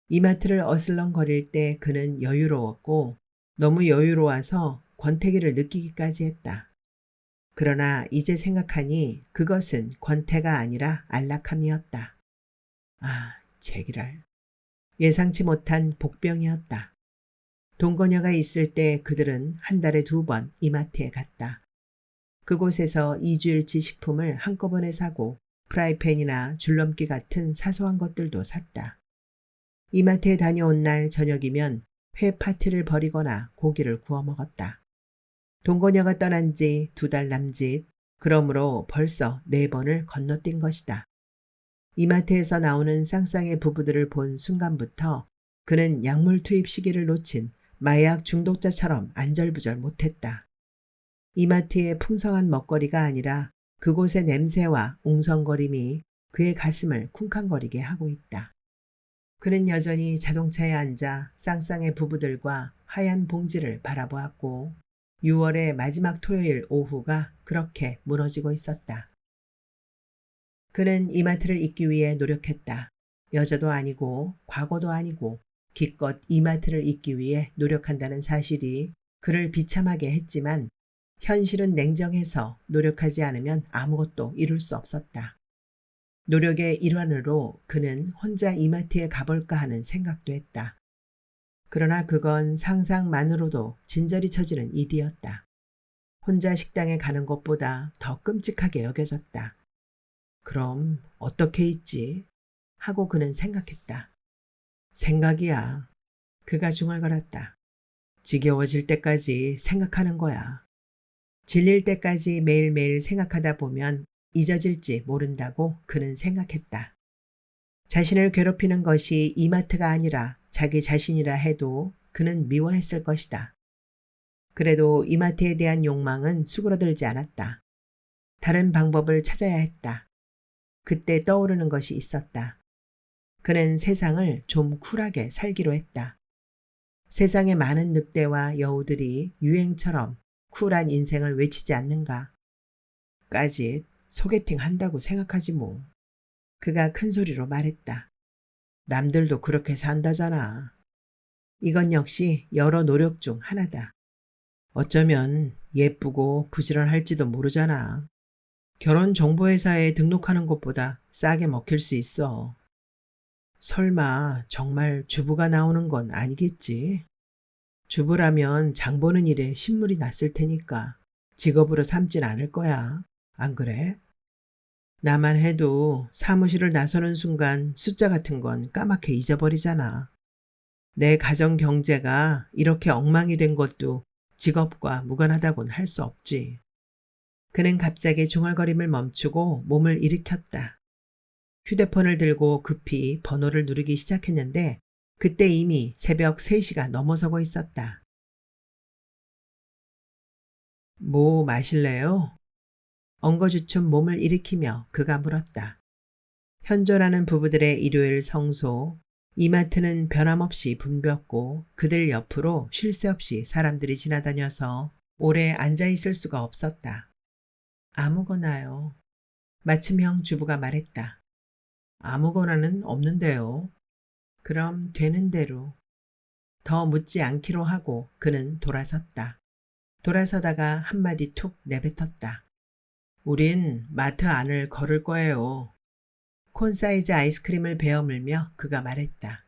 이마트를 어슬렁거릴 때 그는 여유로웠고 너무 여유로워서 권태기를 느끼기까지 했다. 그러나 이제 생각하니 그것은 권태가 아니라 안락함이었다. 아, 제기랄. 예상치 못한 복병이었다. 동거녀가 있을 때 그들은 한 달에 2번 이마트에 갔다. 그곳에서 2주일치 식품을 한꺼번에 사고 프라이팬이나 줄넘기 같은 사소한 것들도 샀다. 이마트에 다녀온 날 저녁이면 회 파티를 벌이거나 고기를 구워 먹었다. 동거녀가 떠난 지 2달 남짓, 그러므로 벌써 4번을 건너뛴 것이다. 이마트에서 나오는 쌍쌍의 부부들을 본 순간부터 그는 약물 투입 시기를 놓친 마약 중독자처럼 안절부절 못했다. 이마트의 풍성한 먹거리가 아니라 그곳의 냄새와 웅성거림이 그의 가슴을 쿵쾅거리게 하고 있다. 그는 여전히 자동차에 앉아 쌍쌍의 부부들과 하얀 봉지를 바라보았고 6월의 마지막 토요일 오후가 그렇게 무너지고 있었다. 그는 이마트를 잊기 위해 노력했다. 여자도 아니고 과거도 아니고 기껏 이마트를 잊기 위해 노력한다는 사실이 그를 비참하게 했지만 현실은 냉정해서 노력하지 않으면 아무것도 이룰 수 없었다. 노력의 일환으로 그는 혼자 이마트에 가볼까 하는 생각도 했다. 그러나 그건 상상만으로도 진저리 쳐지는 일이었다. 혼자 식당에 가는 것보다 더 끔찍하게 여겨졌다. 그럼 어떻게 있지? 하고 그는 생각했다. 생각이야. 그가 중얼거렸다. 지겨워질 때까지 생각하는 거야. 질릴 때까지 매일매일 생각하다 보면 잊어질지 모른다고 그는 생각했다. 자신을 괴롭히는 것이 이마트가 아니라 자기 자신이라 해도 그는 미워했을 것이다. 그래도 이마트에 대한 욕망은 수그러들지 않았다. 다른 방법을 찾아야 했다. 그때 떠오르는 것이 있었다. 그는 세상을 좀 쿨하게 살기로 했다. 세상의 많은 늑대와 여우들이 유행처럼 쿨한 인생을 외치지 않는가. 까짓 소개팅 한다고 생각하지 뭐. 그가 큰 소리로 말했다. 남들도 그렇게 산다잖아. 이건 역시 여러 노력 중 하나다. 어쩌면 예쁘고 부지런할지도 모르잖아. 결혼정보회사에 등록하는 것보다 싸게 먹힐 수 있어. 설마 정말 주부가 나오는 건 아니겠지? 주부라면 장 보는 일에 신물이 났을 테니까 직업으로 삼진 않을 거야. 안 그래? 나만 해도 사무실을 나서는 순간 숫자 같은 건 까맣게 잊어버리잖아. 내 가정 경제가 이렇게 엉망이 된 것도 직업과 무관하다곤 할 수 없지. 그는 갑자기 중얼거림을 멈추고 몸을 일으켰다. 휴대폰을 들고 급히 번호를 누르기 시작했는데 그때 이미 새벽 3시가 넘어서고 있었다. 뭐 마실래요? 엉거주춤 몸을 일으키며 그가 물었다. 현존하는 부부들의 일요일 성소, 이마트는 변함없이 붐볐고 그들 옆으로 쉴 새 없이 사람들이 지나다녀서 오래 앉아있을 수가 없었다. 아무거나요. 맞춤형 주부가 말했다. 아무거나는 없는데요. 그럼 되는 대로. 더 묻지 않기로 하고 그는 돌아섰다. 돌아서다가 한마디 툭 내뱉었다. 우린 마트 안을 걸을 거예요. 콘 사이즈 아이스크림을 베어 물며 그가 말했다.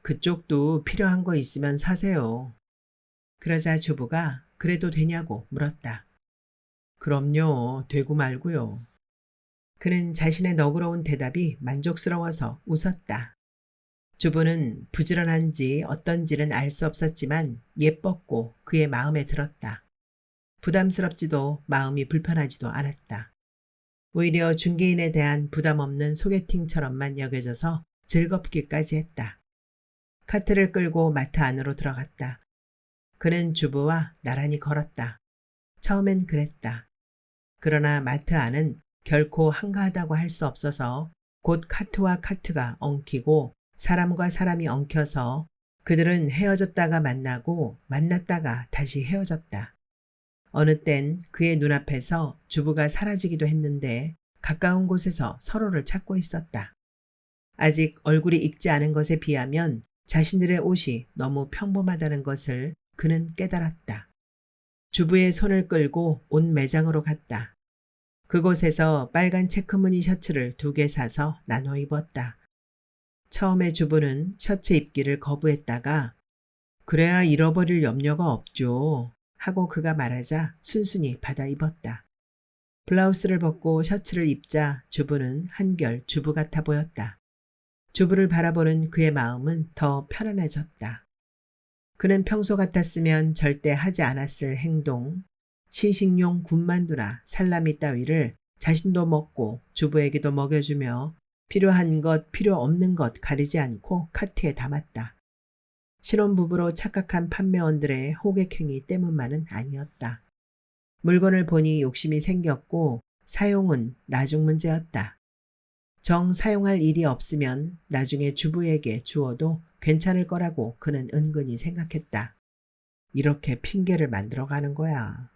그쪽도 필요한 거 있으면 사세요. 그러자 주부가 그래도 되냐고 물었다. 그럼요, 되고 말고요. 그는 자신의 너그러운 대답이 만족스러워서 웃었다. 주부는 부지런한지 어떤지는 알 수 없었지만 예뻤고 그의 마음에 들었다. 부담스럽지도 마음이 불편하지도 않았다. 오히려 중개인에 대한 부담 없는 소개팅처럼만 여겨져서 즐겁기까지 했다. 카트를 끌고 마트 안으로 들어갔다. 그는 주부와 나란히 걸었다. 처음엔 그랬다. 그러나 마트 안은 결코 한가하다고 할 수 없어서 곧 카트와 카트가 엉키고 사람과 사람이 엉켜서 그들은 헤어졌다가 만나고 만났다가 다시 헤어졌다. 어느 땐 그의 눈앞에서 주부가 사라지기도 했는데 가까운 곳에서 서로를 찾고 있었다. 아직 얼굴이 익지 않은 것에 비하면 자신들의 옷이 너무 평범하다는 것을 그는 깨달았다. 주부의 손을 끌고 온 매장으로 갔다. 그곳에서 빨간 체크무늬 셔츠를 2개 사서 나눠 입었다. 처음에 주부는 셔츠 입기를 거부했다가 그래야 잃어버릴 염려가 없죠. 하고 그가 말하자 순순히 받아 입었다. 블라우스를 벗고 셔츠를 입자 주부는 한결 주부 같아 보였다. 주부를 바라보는 그의 마음은 더 편안해졌다. 그는 평소 같았으면 절대 하지 않았을 행동, 시식용 군만두나 살라미 따위를 자신도 먹고 주부에게도 먹여주며 필요한 것, 필요 없는 것 가리지 않고 카트에 담았다. 신혼부부로 착각한 판매원들의 호객행위 때문만은 아니었다. 물건을 보니 욕심이 생겼고 사용은 나중 문제였다. 정 사용할 일이 없으면 나중에 주부에게 주어도 괜찮을 거라고 그는 은근히 생각했다. 이렇게 핑계를 만들어가는 거야.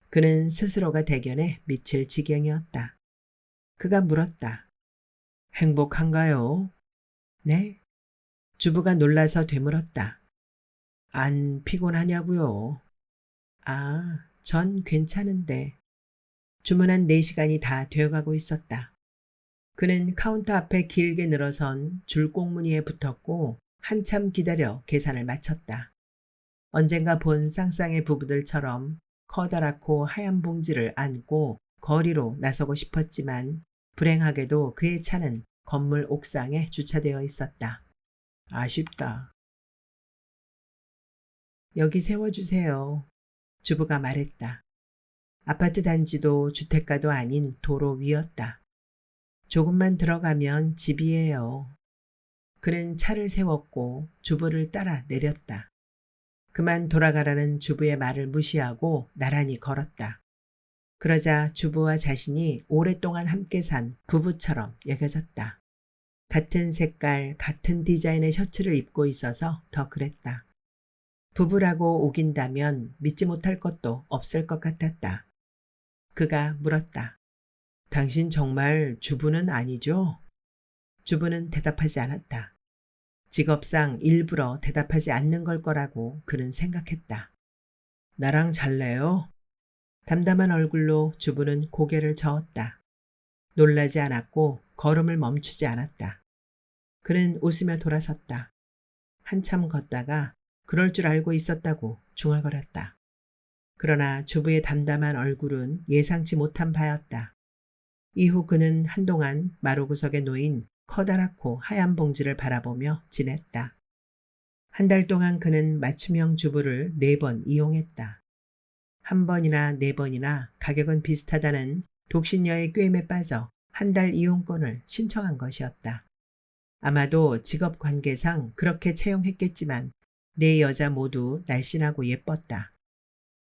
그는 스스로가 대견해 미칠 지경이었다. 그가 물었다. 행복한가요? 네. 주부가 놀라서 되물었다. 안 피곤하냐고요? 아, 전 괜찮은데. 주문한 4시간이 다 되어가고 있었다. 그는 카운터 앞에 길게 늘어선 줄 꽁무니에 붙었고 한참 기다려 계산을 마쳤다. 언젠가 본 쌍쌍의 부부들처럼 커다랗고 하얀 봉지를 안고 거리로 나서고 싶었지만 불행하게도 그의 차는 건물 옥상에 주차되어 있었다. 아쉽다. 여기 세워주세요. 주부가 말했다. 아파트 단지도 주택가도 아닌 도로 위였다. 조금만 들어가면 집이에요. 그는 차를 세웠고 주부를 따라 내렸다. 그만 돌아가라는 주부의 말을 무시하고 나란히 걸었다. 그러자 주부와 자신이 오랫동안 함께 산 부부처럼 여겨졌다. 같은 색깔, 같은 디자인의 셔츠를 입고 있어서 더 그랬다. 부부라고 우긴다면 믿지 못할 것도 없을 것 같았다. 그가 물었다. 당신 정말 주부는 아니죠? 주부는 대답하지 않았다. 직업상 일부러 대답하지 않는 걸 거라고 그는 생각했다. 나랑 잘래요? 담담한 얼굴로 주부는 고개를 저었다. 놀라지 않았고 걸음을 멈추지 않았다. 그는 웃으며 돌아섰다. 한참 걷다가 그럴 줄 알고 있었다고 중얼거렸다. 그러나 주부의 담담한 얼굴은 예상치 못한 바였다. 이후 그는 한동안 마루구석에 놓인 커다랗고 하얀 봉지를 바라보며 지냈다. 한 달 동안 그는 맞춤형 주부를 4번 이용했다. 한 번이나 4번이나 가격은 비슷하다는 독신녀의 꾀임에 빠져 한 달 이용권을 신청한 것이었다. 아마도 직업 관계상 그렇게 채용했겠지만 4여자 모두 날씬하고 예뻤다.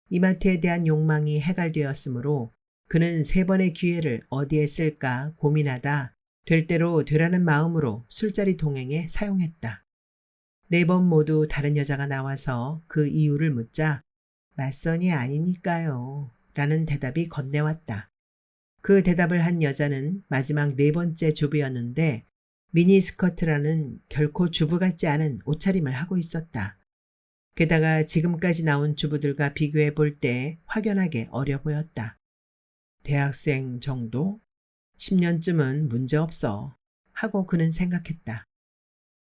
이마트에 대한 욕망이 해갈되었으므로 그는 3번의 기회를 어디에 쓸까 고민하다 될 대로 되라는 마음으로 술자리 동행에 사용했다. 4번 모두 다른 여자가 나와서 그 이유를 묻자 맞선이 아니니까요 라는 대답이 건네왔다. 그 대답을 한 여자는 마지막 4번째 주부였는데 미니스커트라는 결코 주부 같지 않은 옷차림을 하고 있었다. 게다가 지금까지 나온 주부들과 비교해 볼 때 확연하게 어려 보였다. 대학생 정도? 10년쯤은 문제없어 하고 그는 생각했다.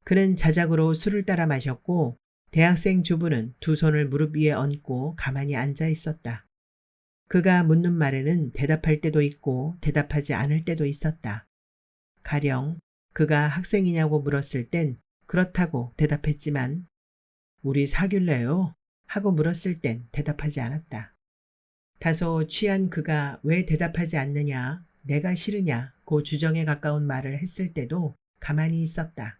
그는 자작으로 술을 따라 마셨고 대학생 주부는 2 손을 무릎 위에 얹고 가만히 앉아 있었다. 그가 묻는 말에는 대답할 때도 있고 대답하지 않을 때도 있었다. 가령 그가 학생이냐고 물었을 땐 그렇다고 대답했지만 우리 사귈래요? 하고 물었을 땐 대답하지 않았다. 다소 취한 그가 왜 대답하지 않느냐, 내가 싫으냐고 주정에 가까운 말을 했을 때도 가만히 있었다.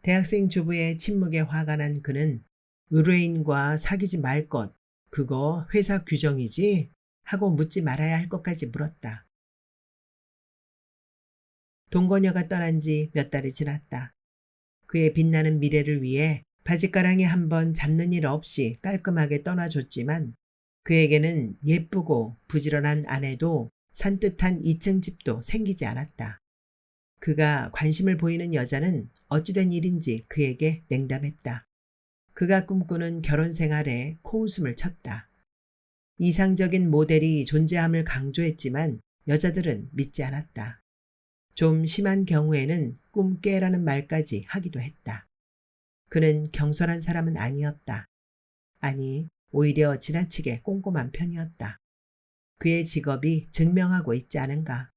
대학생 주부의 침묵에 화가 난 그는 의뢰인과 사귀지 말 것, 그거 회사 규정이지? 하고 묻지 말아야 할 것까지 물었다. 동거녀가 떠난 지 몇 달이 지났다. 그의 빛나는 미래를 위해 바짓가랑이 한 번 잡는 일 없이 깔끔하게 떠나줬지만 그에게는 예쁘고 부지런한 아내도 산뜻한 2층 집도 생기지 않았다. 그가 관심을 보이는 여자는 어찌된 일인지 그에게 냉담했다. 그가 꿈꾸는 결혼 생활에 코웃음을 쳤다. 이상적인 모델이 존재함을 강조했지만 여자들은 믿지 않았다. 좀 심한 경우에는 꿈 깨라는 말까지 하기도 했다. 그는 경솔한 사람은 아니었다. 아니, 오히려 지나치게 꼼꼼한 편이었다. 그의 직업이 증명하고 있지 않은가.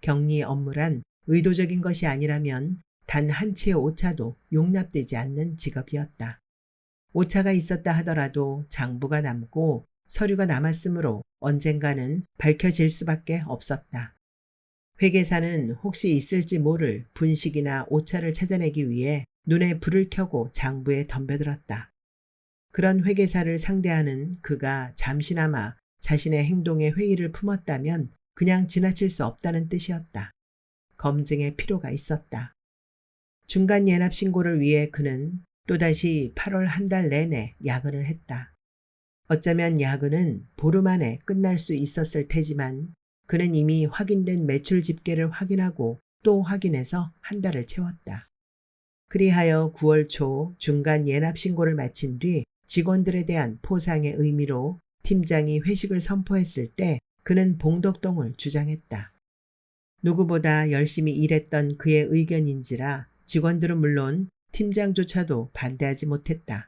격리 업무란 의도적인 것이 아니라면 단 한 치의 오차도 용납되지 않는 직업이었다. 오차가 있었다 하더라도 장부가 남고 서류가 남았으므로 언젠가는 밝혀질 수밖에 없었다. 회계사는 혹시 있을지 모를 분식이나 오차를 찾아내기 위해 눈에 불을 켜고 장부에 덤벼들었다. 그런 회계사를 상대하는 그가 잠시나마 자신의 행동에 회의를 품었다면 그냥 지나칠 수 없다는 뜻이었다. 검증의 필요가 있었다. 중간 예납 신고를 위해 그는 또다시 8월 한 달 내내 야근을 했다. 어쩌면 야근은 보름 안에 끝날 수 있었을 테지만 그는 이미 확인된 매출 집계를 확인하고 또 확인해서 한 달을 채웠다. 그리하여 9월 초 중간 예납 신고를 마친 뒤 직원들에 대한 포상의 의미로 팀장이 회식을 선포했을 때 그는 봉덕동을 주장했다. 누구보다 열심히 일했던 그의 의견인지라 직원들은 물론 팀장조차도 반대하지 못했다.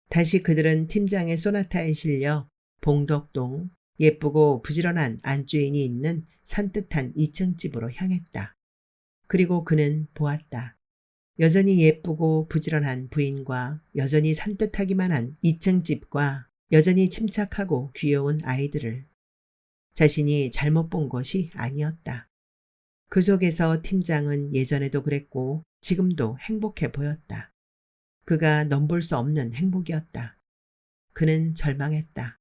다시 그들은 팀장의 소나타에 실려 봉덕동 예쁘고 부지런한 안주인이 있는 산뜻한 2층 집으로 향했다. 그리고 그는 보았다. 여전히 예쁘고 부지런한 부인과 여전히 산뜻하기만 한 2층 집과 여전히 침착하고 귀여운 아이들을. 자신이 잘못 본 것이 아니었다. 그 속에서 팀장은 예전에도 그랬고 지금도 행복해 보였다. 그가 넘볼 수 없는 행복이었다. 그는 절망했다.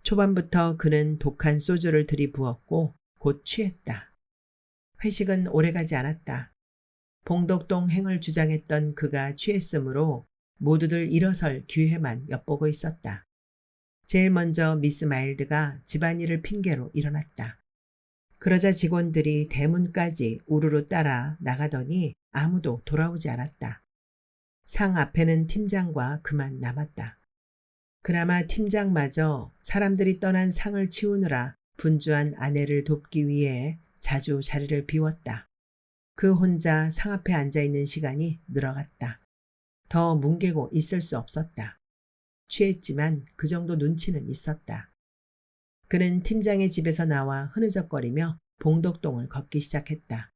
초반부터 그는 독한 소주를 들이부었고 곧 취했다. 회식은 오래가지 않았다. 봉덕동 행을 주장했던 그가 취했으므로 모두들 일어설 기회만 엿보고 있었다. 제일 먼저 미스 마일드가 집안일을 핑계로 일어났다. 그러자 직원들이 대문까지 우르르 따라 나가더니 아무도 돌아오지 않았다. 상 앞에는 팀장과 그만 남았다. 그나마 팀장마저 사람들이 떠난 상을 치우느라 분주한 아내를 돕기 위해 자주 자리를 비웠다. 그 혼자 상 앞에 앉아있는 시간이 늘어갔다. 더 뭉개고 있을 수 없었다. 취했지만 그 정도 눈치는 있었다. 그는 팀장의 집에서 나와 흐느적거리며 봉덕동을 걷기 시작했다.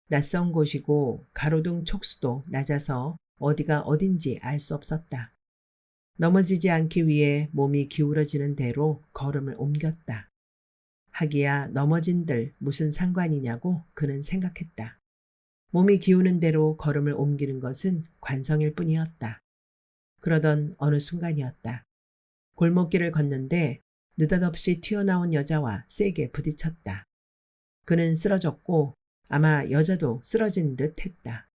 낯선 곳이고 가로등 촉수도 낮아서 어디가 어딘지 알 수 없었다. 넘어지지 않기 위해 몸이 기울어지는 대로 걸음을 옮겼다. 하기야 넘어진들 무슨 상관이냐고 그는 생각했다. 몸이 기우는 대로 걸음을 옮기는 것은 관성일 뿐이었다. 그러던 어느 순간이었다. 골목길을 걷는데 느닷없이 튀어나온 여자와 세게 부딪혔다. 그는 쓰러졌고 아마 여자도 쓰러진 듯 했다.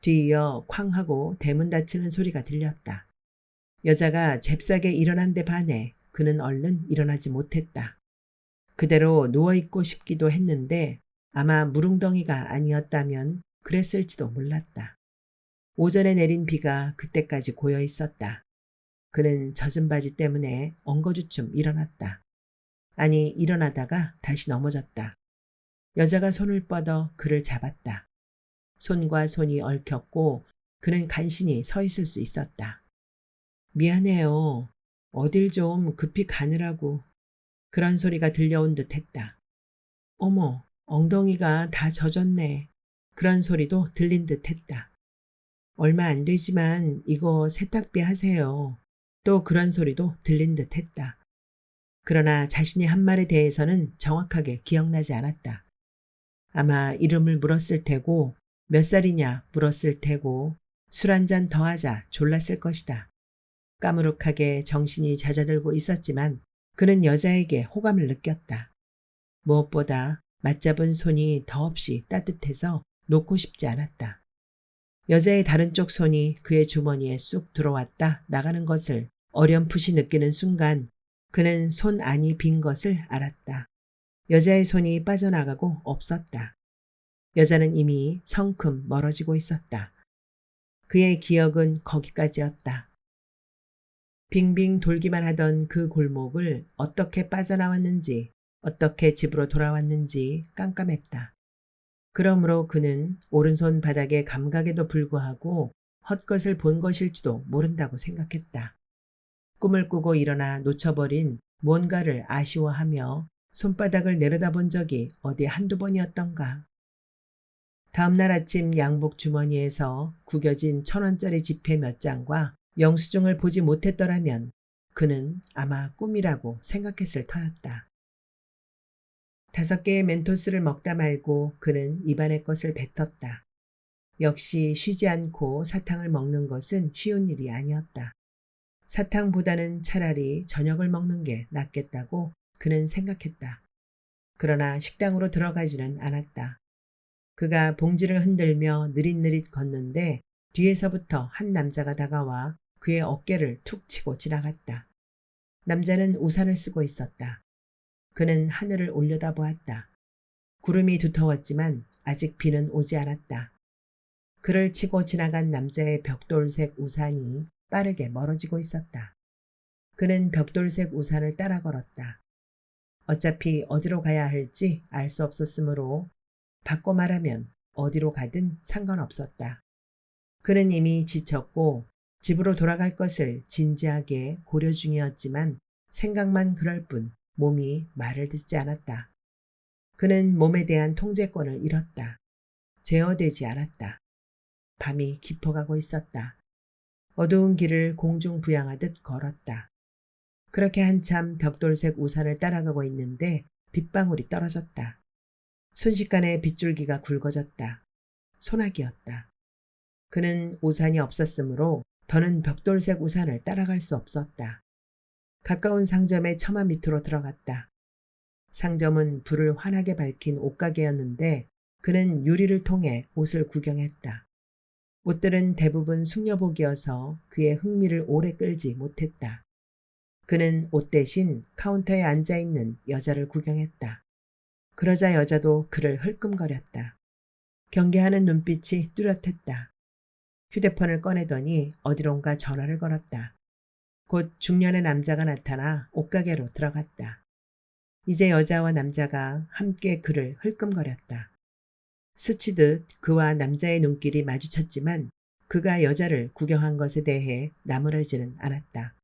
뒤이어 쾅 하고 대문 닫히는 소리가 들렸다. 여자가 잽싸게 일어난 데 반해 그는 얼른 일어나지 못했다. 그대로 누워있고 싶기도 했는데 아마 무릉덩이가 아니었다면 그랬을지도 몰랐다. 오전에 내린 비가 그때까지 고여 있었다. 그는 젖은 바지 때문에 엉거주춤 일어났다. 아니, 일어나다가 다시 넘어졌다. 여자가 손을 뻗어 그를 잡았다. 손과 손이 얽혔고 그는 간신히 서 있을 수 있었다. 미안해요. 어딜 좀 급히 가느라고. 그런 소리가 들려온 듯 했다. 어머, 엉덩이가 다 젖었네. 그런 소리도 들린 듯 했다. 얼마 안 되지만 이거 세탁비 하세요. 또 그런 소리도 들린 듯 했다. 그러나 자신이 한 말에 대해서는 정확하게 기억나지 않았다. 아마 이름을 물었을 테고 몇 살이냐 물었을 테고 술 한 잔 더 하자 졸랐을 것이다. 까무룩하게 정신이 잦아들고 있었지만 그는 여자에게 호감을 느꼈다. 무엇보다 맞잡은 손이 더없이 따뜻해서 놓고 싶지 않았다. 여자의 다른 쪽 손이 그의 주머니에 쑥 들어왔다 나가는 것을 어렴풋이 느끼는 순간 그는 손 안이 빈 것을 알았다. 여자의 손이 빠져나가고 없었다. 여자는 이미 성큼 멀어지고 있었다. 그의 기억은 거기까지였다. 빙빙 돌기만 하던 그 골목을 어떻게 빠져나왔는지 어떻게 집으로 돌아왔는지 깜깜했다. 그러므로 그는 오른손 바닥의 감각에도 불구하고 헛것을 본 것일지도 모른다고 생각했다. 꿈을 꾸고 일어나 놓쳐버린 뭔가를 아쉬워하며 손바닥을 내려다본 적이 어디 한두 번이었던가. 다음날 아침 양복 주머니에서 구겨진 1,000원짜리 지폐 몇 장과 영수증을 보지 못했더라면 그는 아마 꿈이라고 생각했을 터였다. 5개의 멘토스를 먹다 말고 그는 입안의 것을 뱉었다. 역시 쉬지 않고 사탕을 먹는 것은 쉬운 일이 아니었다. 사탕보다는 차라리 저녁을 먹는 게 낫겠다고 그는 생각했다. 그러나 식당으로 들어가지는 않았다. 그가 봉지를 흔들며 느릿느릿 걷는데 뒤에서부터 한 남자가 다가와 그의 어깨를 툭 치고 지나갔다. 남자는 우산을 쓰고 있었다. 그는 하늘을 올려다보았다. 구름이 두터웠지만 아직 비는 오지 않았다. 그를 치고 지나간 남자의 벽돌색 우산이 빠르게 멀어지고 있었다. 그는 벽돌색 우산을 따라 걸었다. 어차피 어디로 가야 할지 알 수 없었으므로 바꿔 말하면 어디로 가든 상관없었다. 그는 이미 지쳤고 집으로 돌아갈 것을 진지하게 고려 중이었지만 생각만 그럴 뿐 몸이 말을 듣지 않았다. 그는 몸에 대한 통제권을 잃었다. 제어되지 않았다. 밤이 깊어가고 있었다. 어두운 길을 공중부양하듯 걸었다. 그렇게 한참 벽돌색 우산을 따라가고 있는데 빗방울이 떨어졌다. 순식간에 빗줄기가 굵어졌다. 소나기였다. 그는 우산이 없었으므로 더는 벽돌색 우산을 따라갈 수 없었다. 가까운 상점의 처마 밑으로 들어갔다. 상점은 불을 환하게 밝힌 옷가게였는데 그는 유리를 통해 옷을 구경했다. 옷들은 대부분 숙녀복이어서 그의 흥미를 오래 끌지 못했다. 그는 옷 대신 카운터에 앉아있는 여자를 구경했다. 그러자 여자도 그를 흘끔거렸다. 경계하는 눈빛이 뚜렷했다. 휴대폰을 꺼내더니 어디론가 전화를 걸었다. 곧 중년의 남자가 나타나 옷가게로 들어갔다. 이제 여자와 남자가 함께 그를 흘끔거렸다. 스치듯 그와 남자의 눈길이 마주쳤지만 그가 여자를 구경한 것에 대해 나무라지는 않았다.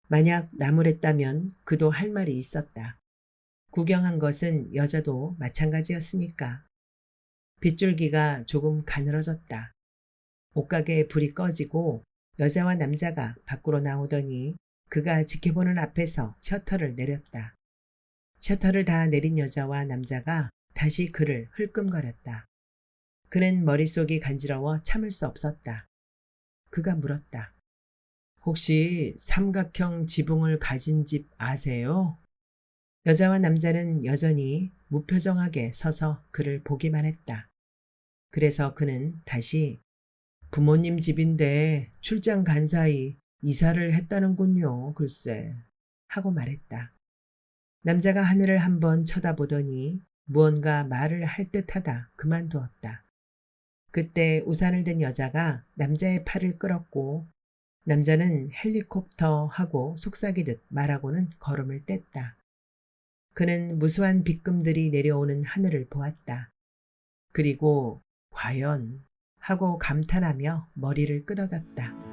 만약 나무랬다면 그도 할 말이 있었다. 구경한 것은 여자도 마찬가지였으니까. 빗줄기가 조금 가늘어졌다. 옷가게에 불이 꺼지고 여자와 남자가 밖으로 나오더니 그가 지켜보는 앞에서 셔터를 내렸다. 셔터를 다 내린 여자와 남자가 다시 그를 흘끔거렸다. 그는 머릿속이 간지러워 참을 수 없었다. 그가 물었다. 혹시 삼각형 지붕을 가진 집 아세요? 여자와 남자는 여전히 무표정하게 서서 그를 보기만 했다. 그래서 그는 다시 부모님 집인데 출장 간 사이 이사를 했다는군요, 글쎄, 하고 말했다. 남자가 하늘을 한번 쳐다보더니 무언가 말을 할 듯하다 그만두었다. 그때 우산을 든 여자가 남자의 팔을 끌었고 남자는 헬리콥터 하고 속삭이듯 말하고는 걸음을 뗐다. 그는 무수한 빗금들이 내려오는 하늘을 보았다. 그리고 과연 하고 감탄하며 머리를 끄덕였다.